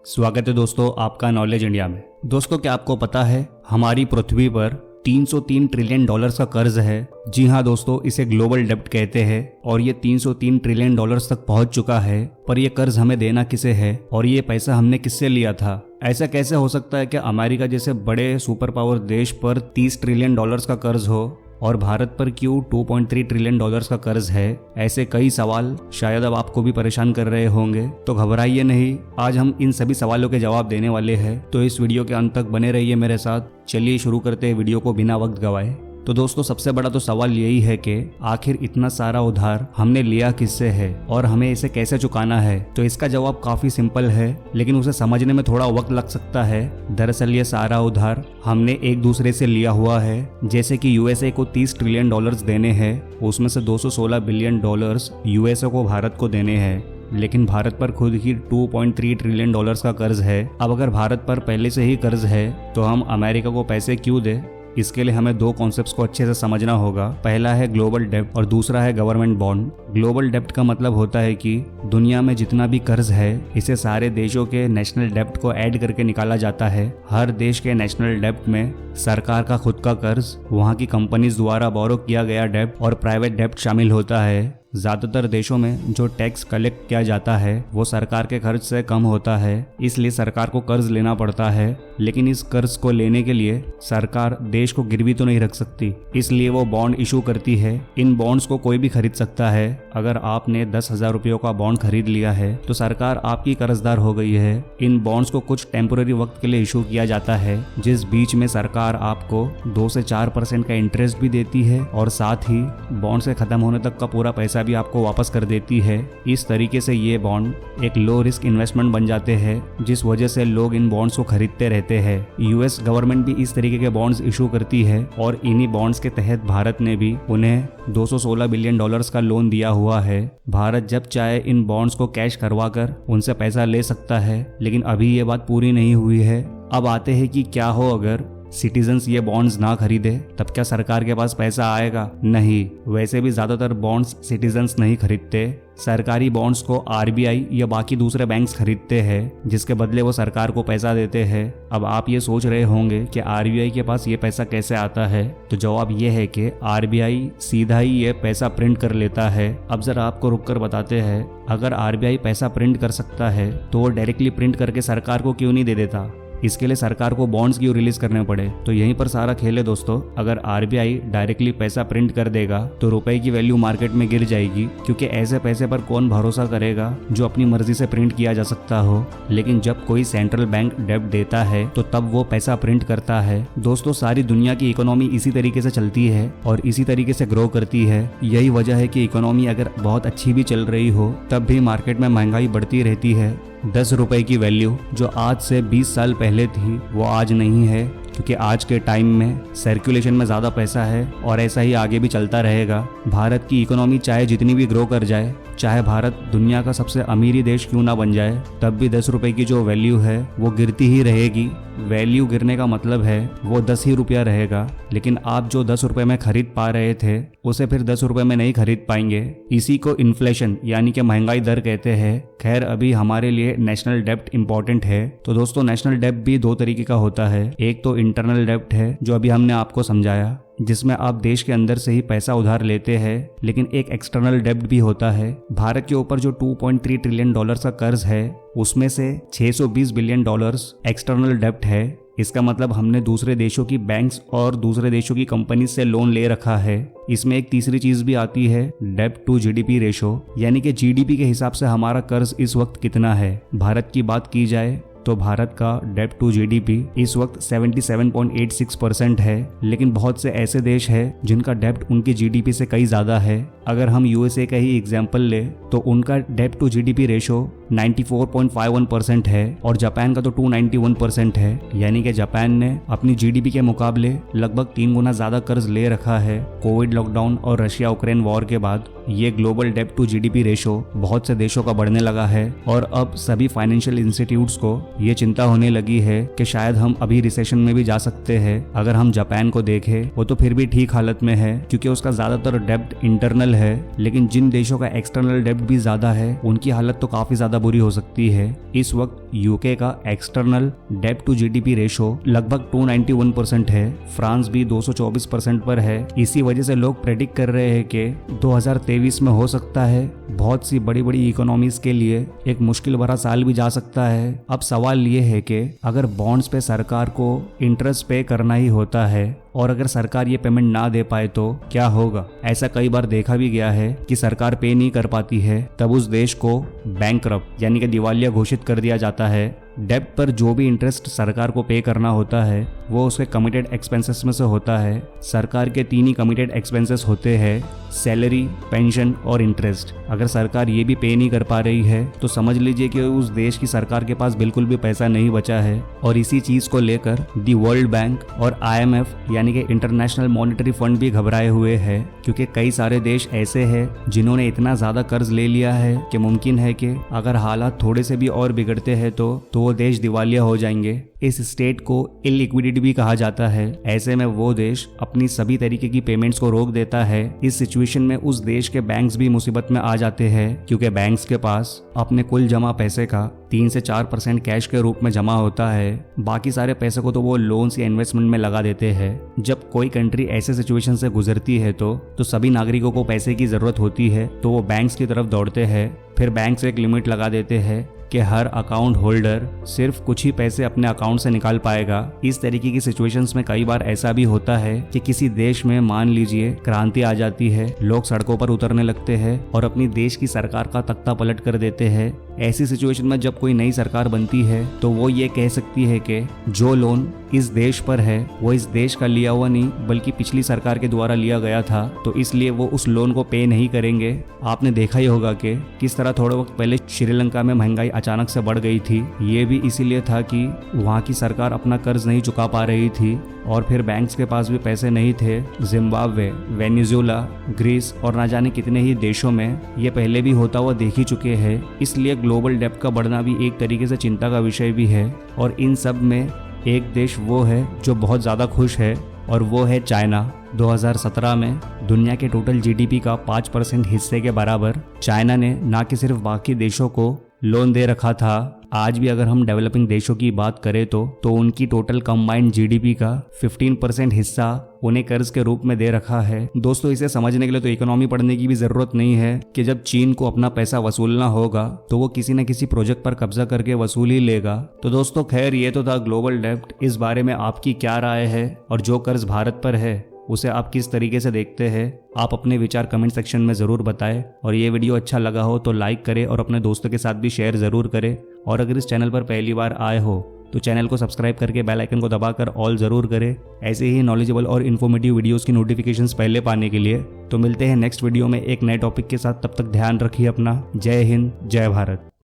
स्वागत है दोस्तों आपका नॉलेज इंडिया में। दोस्तों क्या आपको पता है हमारी पृथ्वी पर 303 ट्रिलियन डॉलर्स का कर्ज है। जी हाँ दोस्तों, इसे ग्लोबल डेब्ट कहते हैं और ये 303 ट्रिलियन डॉलर्स तक पहुंच चुका है। पर ये कर्ज हमें देना किसे है और ये पैसा हमने किससे लिया था? ऐसा कैसे हो सकता है कि अमेरिका जैसे बड़े सुपर पावर देश पर 30 ट्रिलियन डॉलर्स का कर्ज हो और भारत पर क्यों 2.3 ट्रिलियन डॉलर्स का कर्ज है? ऐसे कई सवाल शायद अब आपको भी परेशान कर रहे होंगे, तो घबराइए नहीं, आज हम इन सभी सवालों के जवाब देने वाले हैं। तो इस वीडियो के अंत तक बने रहिए मेरे साथ। चलिए शुरू करते हैं वीडियो को बिना वक्त गवाए। तो दोस्तों सबसे बड़ा तो सवाल यही है कि आखिर इतना सारा उधार हमने लिया किससे है और हमें इसे कैसे चुकाना है? तो इसका जवाब काफी सिंपल है, लेकिन उसे समझने में थोड़ा वक्त लग सकता है। दरअसल ये सारा उधार हमने एक दूसरे से लिया हुआ है। जैसे कि यूएसए को 30 ट्रिलियन डॉलर्स देने हैं, उसमें से 216 बिलियन डॉलर्स यूएसए को भारत को देने हैं। लेकिन भारत पर खुद ही 2.3 ट्रिलियन डॉलर्स का कर्ज है। अब अगर भारत पर पहले से ही कर्ज है तो हम अमेरिका को पैसे क्यों दें? इसके लिए हमें दो कॉन्सेप्ट्स को अच्छे से समझना होगा। पहला है ग्लोबल डेब्ट और दूसरा है गवर्नमेंट बॉन्ड। ग्लोबल डेब्ट का मतलब होता है कि दुनिया में जितना भी कर्ज है इसे सारे देशों के नेशनल डेब्ट को ऐड करके निकाला जाता है। हर देश के नेशनल डेब्ट में सरकार का खुद का कर्ज, वहाँ की कंपनीज द्वारा बोरो किया गया डेब्ट और प्राइवेट डेब्ट शामिल होता है। ज्यादातर देशों में जो टैक्स कलेक्ट किया जाता है वो सरकार के खर्च से कम होता है, इसलिए सरकार को कर्ज लेना पड़ता है। लेकिन इस कर्ज को लेने के लिए सरकार देश को गिरवी तो नहीं रख सकती, इसलिए वो बॉन्ड इशू करती है। इन बॉन्ड्स को कोई भी खरीद सकता है। अगर आपने 10,000 रुपयों का बॉन्ड खरीद लिया है तो सरकार आपकी कर्जदार हो गई है। इन बॉन्ड्स को कुछ टेम्पोररी वक्त के लिए इशू किया जाता है, जिस बीच में सरकार आपको 2 से 4% का इंटरेस्ट भी देती है और साथ ही बॉन्ड से खत्म होने तक का पूरा पैसा भी आपको वापस कर देती है। इस तरीके से ये बॉन्ड एक लो रिस्क इन्वेस्टमेंट बन जाते हैं, जिस वजह से लोग इन बॉन्ड्स को खरीदते रहते हैं। यूएस गवर्नमेंट भी इस तरीके के बॉन्ड्स इशू करती है और इन्हीं बॉन्ड्स के तहत भारत ने भी उन्हें 216 बिलियन डॉलर्स का लोन दिया हुआ है। भारत जब चाहे इन बॉन्ड्स को कैश करवा कर उनसे पैसा ले सकता है, लेकिन अभी ये बात पूरी नहीं हुई है। अब आते हैं कि क्या हो अगर सिटीजन्स ये बॉन्ड्स ना खरीदे, तब क्या सरकार के पास पैसा आएगा? नहीं। वैसे भी ज्यादातर बॉन्ड्स सिटीजन्स नहीं खरीदते। सरकारी बॉन्ड्स को आरबीआई या बाकी दूसरे बैंक्स खरीदते हैं, जिसके बदले वो सरकार को पैसा देते हैं। अब आप ये सोच रहे होंगे कि आरबीआई के पास ये पैसा कैसे आता है? तो जवाब ये है कि आरबीआई सीधा ही ये पैसा प्रिंट कर लेता है। अब जरा आपको रुक कर बताते हैं, अगर आरबीआई पैसा प्रिंट कर सकता है तो वो डायरेक्टली प्रिंट करके सरकार को क्यों नहीं दे देता? इसके लिए सरकार को बॉन्ड्स क्यों रिलीज करने पड़े? तो यहीं पर सारा खेल है दोस्तों। अगर आरबीआई डायरेक्टली पैसा प्रिंट कर देगा तो रुपए की वैल्यू मार्केट में गिर जाएगी, क्योंकि ऐसे पैसे पर कौन भरोसा करेगा जो अपनी मर्जी से प्रिंट किया जा सकता हो। लेकिन जब कोई सेंट्रल बैंक डेब्ट देता है तो तब वो पैसा प्रिंट करता है। दोस्तों सारी दुनिया की इकोनॉमी इसी तरीके से चलती है और इसी तरीके से ग्रो करती है। यही वजह है कि इकोनॉमी अगर बहुत अच्छी भी चल रही हो तब भी मार्केट में महंगाई बढ़ती रहती है। 10 रुपए की वैल्यू जो आज से 20 साल पहले थी वो आज नहीं है, क्योंकि आज के टाइम में सर्कुलेशन में ज़्यादा पैसा है और ऐसा ही आगे भी चलता रहेगा। भारत की इकोनॉमी चाहे जितनी भी ग्रो कर जाए, चाहे भारत दुनिया का सबसे अमीरी देश क्यों ना बन जाए, तब भी 10 रुपए की जो वैल्यू है वो गिरती ही रहेगी। वैल्यू गिरने का मतलब है वो 10 ही रुपया रहेगा, लेकिन आप जो 10 रुपए में खरीद पा रहे थे उसे फिर 10 रुपए में नहीं खरीद पाएंगे। इसी को इन्फ्लेशन यानी कि महंगाई दर कहते हैं। खैर अभी हमारे लिए नेशनल डेब्ट इंपॉर्टेंट है। तो दोस्तों नेशनल डेब्ट भी दो तरीके का होता है। एक तो इंटरनल डेब्ट है जो अभी हमने आपको समझाया, जिसमें आप देश के अंदर से ही पैसा उधार लेते हैं। लेकिन एक एक्सटर्नल डेब्ट भी होता है। भारत के ऊपर जो 2.3 ट्रिलियन डॉलर्स का कर्ज है उसमें से 620 बिलियन डॉलर्स एक्सटर्नल डेब्ट है। इसका मतलब हमने दूसरे देशों की बैंक्स और दूसरे देशों की कंपनी से लोन ले रखा है। इसमें एक तीसरी चीज भी आती है, डेब्ट टू जीडीपी रेशो, यानी कि जीडीपी के हिसाब से हमारा कर्ज इस वक्त कितना है। भारत की बात की जाए तो भारत का डेब्ट टू जीडीपी इस वक्त 77.86% है, लेकिन बहुत से ऐसे देश हैं जिनका डेब्ट उनकी जीडीपी से कई ज्यादा है। अगर हम यूएसए का ही एग्जांपल ले तो उनका डेब्ट टू जीडीपी रेशो 94.51% है और जापान का तो 291% है। यानी कि जापान ने अपनी जीडीपी के मुकाबले लगभग 3 गुना ज्यादा कर्ज ले रखा है। कोविड लॉकडाउन और रशिया यूक्रेन वॉर के बाद ये ग्लोबल डेब्ट टू जीडीपी रेशो बहुत से देशों का बढ़ने लगा है और अब सभी फाइनेंशियल इंस्टीट्यूट्स को ये चिंता होने लगी है कि शायद हम अभी रिसेशन में भी जा सकते हैं। अगर हम जापान को देखें वो तो फिर भी ठीक हालत में है, क्योंकि उसका ज्यादातर डेब्ट इंटरनल है, लेकिन जिन देशों का एक्सटर्नल डेब्ट भी ज्यादा है उनकी हालत तो काफी ज्यादा ज्यादा बुरी हो सकती है। इस वक्त यूके का एक्सटर्नल डेब्ट टू जीडीपी रेशो लगभग 291% है, फ्रांस भी 224% पर है। इसी वजह से लोग प्रेडिक्ट कर रहे हैं कि 2023 में हो सकता है बहुत सी बड़ी बड़ी इकोनॉमीज के लिए एक मुश्किल भरा साल भी जा सकता है। अब सवाल ये है कि अगर बॉन्ड्स पे सरकार को इंटरेस्ट पे करना ही होता है और अगर सरकार ये पेमेंट ना दे पाए तो क्या होगा। ऐसा कई बार देखा भी गया है कि सरकार पे नहीं कर पाती है, तब उस देश को बैंकरप्ट यानी कि दिवालिया घोषित कर दिया जाता है। डेब्ट पर जो भी इंटरेस्ट सरकार को पे करना होता है वो उसके कमिटेड एक्सपेंसेस में से होता है। सरकार के 3 ही कमिटेड एक्सपेंसेस होते हैं, सैलरी, पेंशन और इंटरेस्ट। अगर सरकार ये भी पे नहीं कर पा रही है तो समझ लीजिए कि उस देश की सरकार के पास बिल्कुल भी पैसा नहीं बचा है। और इसी चीज को लेकर दी वर्ल्ड बैंक और IMF यानी कि इंटरनेशनल मॉनेटरी फंड भी घबराए हुए हैं, क्योंकि कई सारे देश ऐसे हैं जिन्होंने इतना ज्यादा कर्ज ले लिया है कि मुमकिन है कि अगर हालात थोड़े से भी और बिगड़ते हैं तो वो देश दिवालिया हो जाएंगे। इस स्टेट को इलिक्विडिटी भी कहा जाता है। ऐसे में वो देश अपनी सभी तरीके की पेमेंट्स को रोक देता है। इस सिचुएशन में उस देश के बैंक्स भी मुसीबत में आ जाते हैं, क्योंकि बैंक्स के पास अपने कुल जमा पैसे का 3 से 4% कैश के रूप में जमा होता है। बाकी सारे पैसे को तो वो लोन्स या इन्वेस्टमेंट में लगा देते हैं। जब कोई कंट्री ऐसे सिचुएशन से गुजरती है तो सभी नागरिकों को पैसे की जरूरत होती है, तो वो बैंक्स की तरफ दौड़ते हैं। फिर बैंक एक लिमिट लगा देते हैं कि हर अकाउंट होल्डर सिर्फ कुछ ही पैसे अपने अकाउंट से निकाल पाएगा। इस तरीके की सिचुएशंस में कई बार ऐसा भी होता है कि किसी देश में मान लीजिए क्रांति आ जाती है, लोग सड़कों पर उतरने लगते हैं और अपनी देश की सरकार का तख्ता पलट कर देते हैं। ऐसी सिचुएशन में जब कोई नई सरकार बनती है तो वो ये कह सकती है कि जो लोन इस देश पर है वो इस देश का लिया हुआ नहीं बल्कि पिछली सरकार के द्वारा लिया गया था, तो इसलिए वो उस लोन को पे नहीं करेंगे। आपने देखा ही होगा कि किस तरह थोड़े वक्त पहले श्रीलंका में महंगाई अचानक से बढ़ गई थी। ये भी इसीलिए था कि वहाँ की सरकार अपना कर्ज नहीं चुका पा रही थी और फिर बैंक्स के पास भी पैसे नहीं थे। जिम्बाब्वे, वेनेजुएला, ग्रीस और ना जाने कितने ही देशों में ये पहले भी होता हुआ देख ही चुके हैं। इसलिए ग्लोबल डेब्ट का बढ़ना भी एक तरीके से चिंता का विषय भी है। और इन सब में एक देश वो है जो बहुत ज़्यादा खुश है और वो है चाइना। 2017 में दुनिया के टोटल जीडीपी का 5% हिस्से के बराबर चाइना ने ना कि सिर्फ बाकी देशों को लोन दे रखा था, आज भी अगर हम डेवलपिंग देशों की बात करें तो उनकी टोटल कंबाइंड जीडीपी का 15% हिस्सा उन्हें कर्ज के रूप में दे रखा है। दोस्तों, इसे समझने के लिए तो इकोनॉमी पढ़ने की भी जरूरत नहीं है कि जब चीन को अपना पैसा वसूलना होगा तो वो किसी न किसी प्रोजेक्ट पर कब्जा करके वसूल ही लेगा। तो दोस्तों, खैर ये तो था ग्लोबल डेब्ट। इस बारे में आपकी क्या राय है और जो कर्ज भारत पर है उसे आप किस तरीके से देखते हैं? आप अपने विचार कमेंट सेक्शन में ज़रूर बताएं। और ये वीडियो अच्छा लगा हो तो लाइक करें और अपने दोस्तों के साथ भी शेयर ज़रूर करें। और अगर इस चैनल पर पहली बार आए हो तो चैनल को सब्सक्राइब करके बेल आइकन को दबाकर ऑल ज़रूर करें, ऐसे ही नॉलेजेबल और इन्फॉर्मेटिव वीडियोज़ की नोटिफिकेशंस पहले पाने के लिए। तो मिलते हैं नेक्स्ट वीडियो में एक नए टॉपिक के साथ। तब तक ध्यान रखिए अपना। जय हिंद, जय भारत।